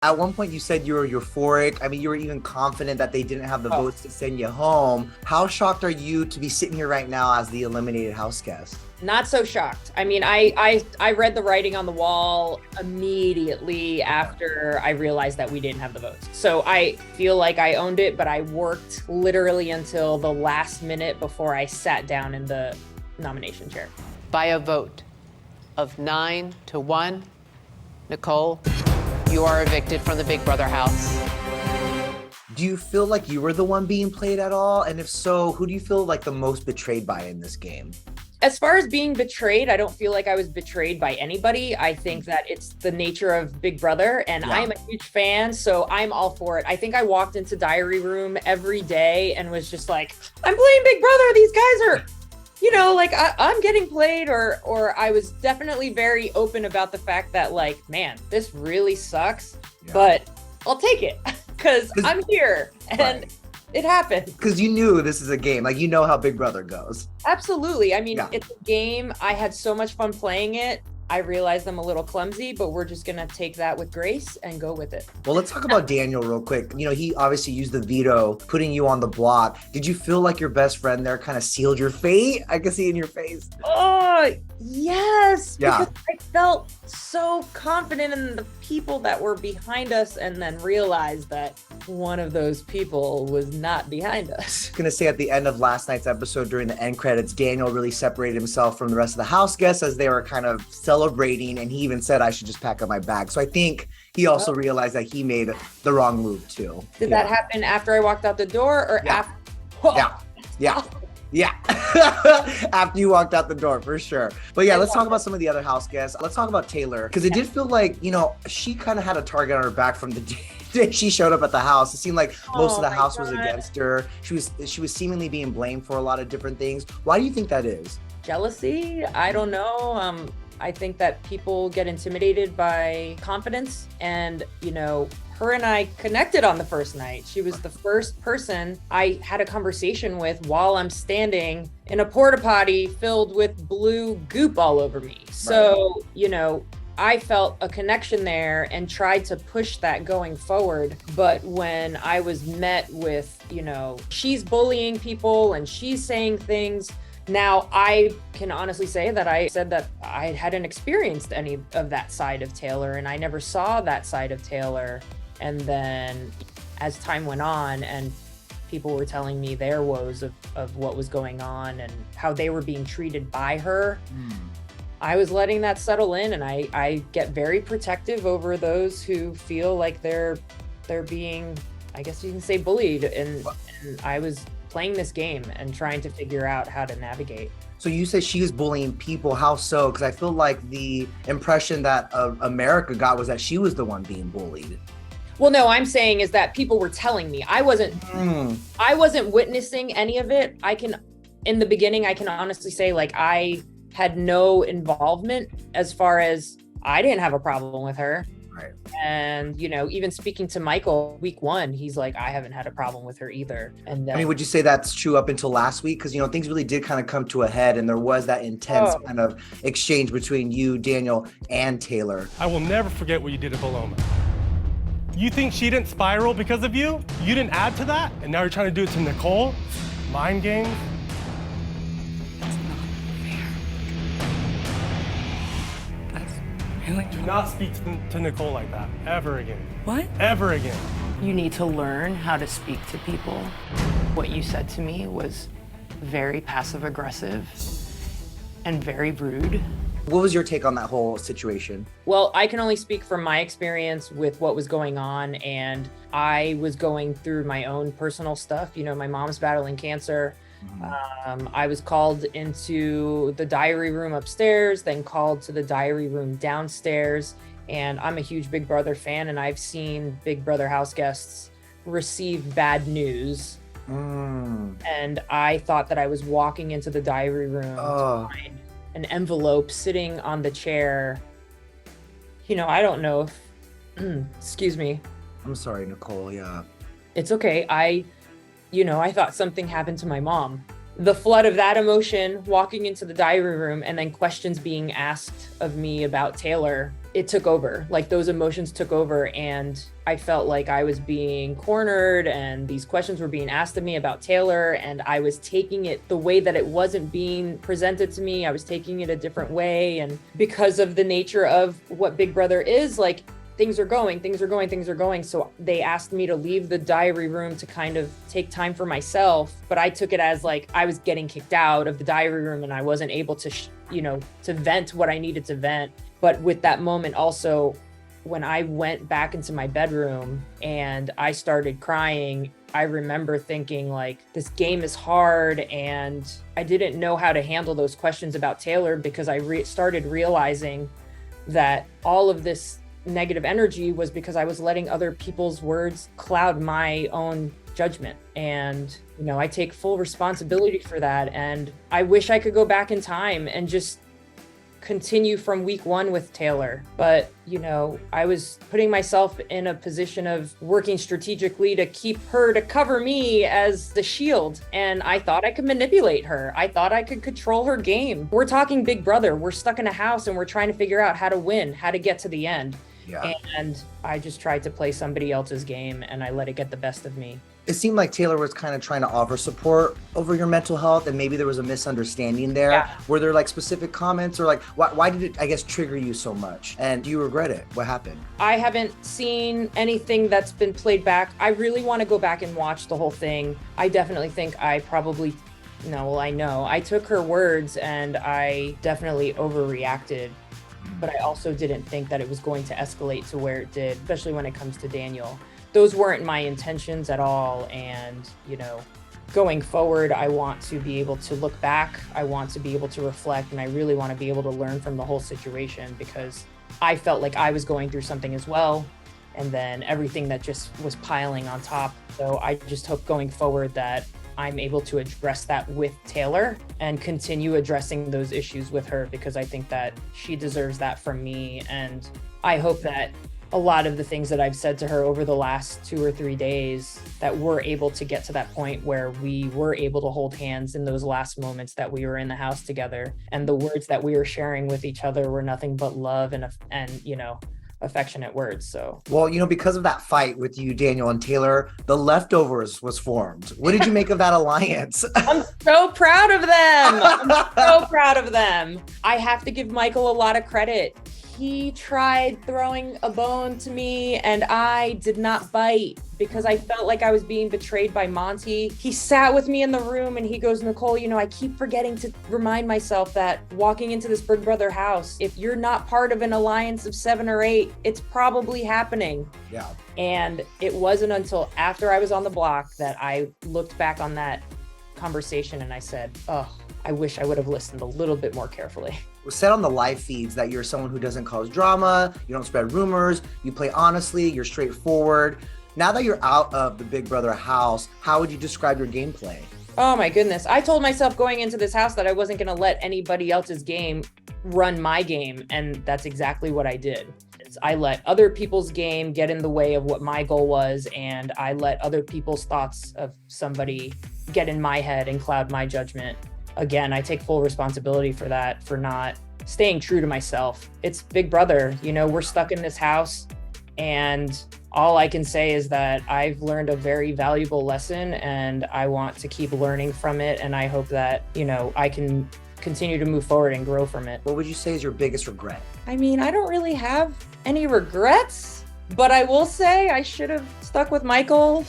At one point, you said you were euphoric. I mean, you were even confident that they didn't have the votes to send you home. How shocked are you to be sitting here right now as the eliminated house guest? Not so shocked. I mean, I read the writing on the wall immediately after I realized that we didn't have the votes. So I feel like I owned it, but I worked literally until the last minute before I sat down in the nomination chair. By a vote of 9-1, Nicole, you are evicted from the Big Brother house. Do you feel like you were the one being played at all? And if so, who do you feel like the most betrayed by in this game? As far as being betrayed, I don't feel like I was betrayed by anybody. I think that it's the nature of Big Brother, and I am a huge fan, so I'm all for it. I think I walked into Diary Room every day and was just like, I'm playing Big Brother. These guys are, like I'm getting played, or I was definitely very open about the fact that, like, man, this really sucks, but I'll take it because I'm here and it happened. Because you knew this is a game, like, you know how Big Brother goes. Absolutely. I mean, it's a game. I had so much fun playing it. I realized I'm a little clumsy, but we're just going to take that with grace and go with it. Well, let's talk about Daniel real quick. He obviously used the veto, putting you on the block. Did you feel like your best friend there kind of sealed your fate? I can see it in your face. Oh, yes. Yeah. Because I felt so confident in the people that were behind us, and then realized that one of those people was not behind us. I'm gonna say at the end of last night's episode during the end credits, Daniel really separated himself from the rest of the house guests as they were kind of celebrating, and he even said, I should just pack up my bag. So I think he also realized that he made the wrong move too. Did that happen after I walked out the door, or after? Yeah. After you walked out the door, for sure. But yeah, let's talk about some of the other house guests. Let's talk about Taylor, because it did feel like, she kind of had a target on her back from the day she showed up at the house. It seemed like most of the house was against her. She was seemingly being blamed for a lot of different things. Why do you think that is? Jealousy? I don't know. I think that people get intimidated by confidence, and her and I connected on the first night. She was the first person I had a conversation with while I'm standing in a porta potty filled with blue goop all over me. So, I felt a connection there and tried to push that going forward. But when I was met with, she's bullying people and she's saying things, now, I can honestly say that I said that I hadn't experienced any of that side of Taylor, and I never saw that side of Taylor. And then as time went on and people were telling me their woes of what was going on and how they were being treated by her, I was letting that settle in, and I get very protective over those who feel like they're being, I guess you can say, bullied. And I was playing this game and trying to figure out how to navigate. So you said she was bullying people. How so? Because I feel like the impression that America got was that she was the one being bullied. Well, no, I'm saying is that people were telling me. I wasn't witnessing any of it. In the beginning, I can honestly say, like, I had no involvement as far as I didn't have a problem with her. Right. And, even speaking to Michael week 1, he's like, I haven't had a problem with her either. And then, would you say that's true up until last week? Because, things really did kind of come to a head, and there was that intense kind of exchange between you, Daniel, and Taylor. I will never forget what you did at Paloma. You think she didn't spiral because of you? You didn't add to that? And now you're trying to do it to Nicole? Mind games? That's not fair. That's really Do not speak to Nicole like that, ever again. What? Ever again. You need to learn how to speak to people. What you said to me was very passive-aggressive and very rude. What was your take on that whole situation? Well, I can only speak from my experience with what was going on, and I was going through my own personal stuff. My mom's battling cancer. I was called into the diary room upstairs, then called to the diary room downstairs. And I'm a huge Big Brother fan, and I've seen Big Brother house guests receive bad news. And I thought that I was walking into the diary room to find an envelope sitting on the chair. I don't know if, excuse me. I'm sorry, Nicole, yeah. It's okay. I thought something happened to my mom. the flood of that emotion, walking into the diary room, and then questions being asked of me about Taylor, it took over. Like those emotions took over, and I felt like I was being cornered and these questions were being asked of me about Taylor, and I was taking it the way that it wasn't being presented to me. I was taking it a different way. And because of the nature of what Big Brother is, like things are going. So they asked me to leave the diary room to kind of take time for myself. But I took it as like I was getting kicked out of the diary room and I wasn't able to, to vent what I needed to vent. But with that moment also, when I went back into my bedroom and I started crying, I remember thinking like, this game is hard, and I didn't know how to handle those questions about Taylor because I started realizing that all of this negative energy was because I was letting other people's words cloud my own judgment. And, I take full responsibility for that. And I wish I could go back in time and just continue from week one with Taylor. But, I was putting myself in a position of working strategically to keep her to cover me as the shield. And I thought I could manipulate her. I thought I could control her game. We're talking Big Brother. We're stuck in a house and we're trying to figure out how to win, how to get to the end. Yeah. And I just tried to play somebody else's game and I let it get the best of me. It seemed like Taylor was kind of trying to offer support over your mental health, and maybe there was a misunderstanding there. Yeah. Were there like specific comments, or like why did it, I guess, trigger you so much? And do you regret it? What happened? I haven't seen anything that's been played back. I really want to go back and watch the whole thing. I definitely think I probably, I know. I took her words and I definitely overreacted. But I also didn't think that it was going to escalate to where it did, especially when it comes to Daniel. Those weren't my intentions at all. And, going forward, I want to be able to look back. I want to be able to reflect, and I really want to be able to learn from the whole situation because I felt like I was going through something as well. And then everything that just was piling on top. So I just hope going forward that I'm able to address that with Taylor and continue addressing those issues with her, because I think that she deserves that from me. And I hope that a lot of the things that I've said to her over the last 2 or 3 days, that we're able to get to that point where we were able to hold hands in those last moments that we were in the house together. And the words that we were sharing with each other were nothing but love and affectionate words. So, well, because of that fight with you, Daniel, and Taylor, The Leftovers was formed. What did you make of that alliance? I'm so proud of them. I have to give Michael a lot of credit. He tried throwing a bone to me and I did not bite because I felt like I was being betrayed by Monty. He sat with me in the room and he goes, Nicole, I keep forgetting to remind myself that walking into this Big Brother house, if you're not part of an alliance of 7 or 8, it's probably happening. Yeah. And it wasn't until after I was on the block that I looked back on that conversation and I said, oh, I wish I would have listened a little bit more carefully. It was said on the live feeds that you're someone who doesn't cause drama, you don't spread rumors, you play honestly, you're straightforward. Now that you're out of the Big Brother house, how would you describe your gameplay? Oh my goodness. I told myself going into this house that I wasn't going to let anybody else's game run my game. And that's exactly what I did. I let other people's game get in the way of what my goal was. And I let other people's thoughts of somebody get in my head and cloud my judgment. Again, I take full responsibility for that, for not staying true to myself. It's Big Brother, we're stuck in this house, and all I can say is that I've learned a very valuable lesson and I want to keep learning from it. And I hope that, I can continue to move forward and grow from it. What would you say is your biggest regret? I don't really have any regrets, but I will say I should have stuck with Michael.